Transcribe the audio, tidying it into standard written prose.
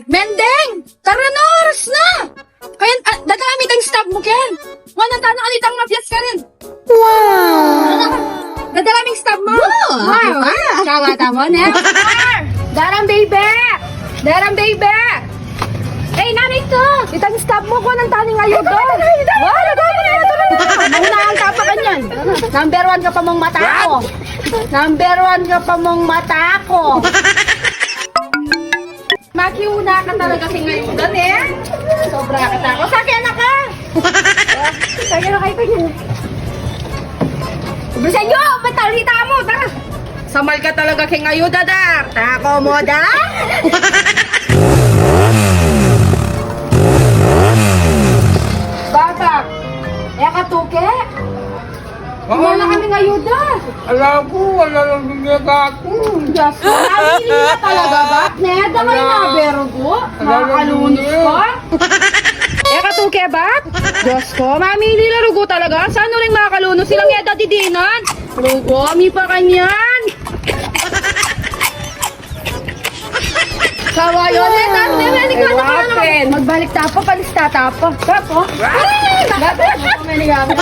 Mendeng! Tara na, oras na! Kaya, dadami tayong stab mo, Ken. Wala na alitang mafyas ka rin. Wow! Dadalaming stab mo. Wow! Kawata mo, ne? Darang baby! Darang baby! Eh, nanay to! Itang stab mo ko ng taning ayun doon. Wow! Maunahang tapa ka niyan. Number 1 ka pa mong mata ko. Number 1 ka pa mong mata ko. Makiuna ka talaga kasi ngayon doon eh. Sobra ka tako. Sakyan na ka! Sakyan na kayo pa yun. Bilisan nyo! Matalita mo! Tara! Samal ka talaga kay ngayon, dadar! Tako mo, da! Bakak! Eh, katuke! Wala kami ngayon, da! Alam ko, wala lang bigyaga ako. Diyos ko, namili na talaga ba? Neda kayo na, Bergo? Makakalunos ka? Eh, katuke ba? Diyos ko, mamili na rugo talaga. Saan rin makakalunos silang yeda didinan? Rugo, mi pa kanyan. Sawa yun, eh, dante, meligano ka na naman. Magbalik tapo, palista tapo. Tapo? Ay! Magbalik tapo, meligano.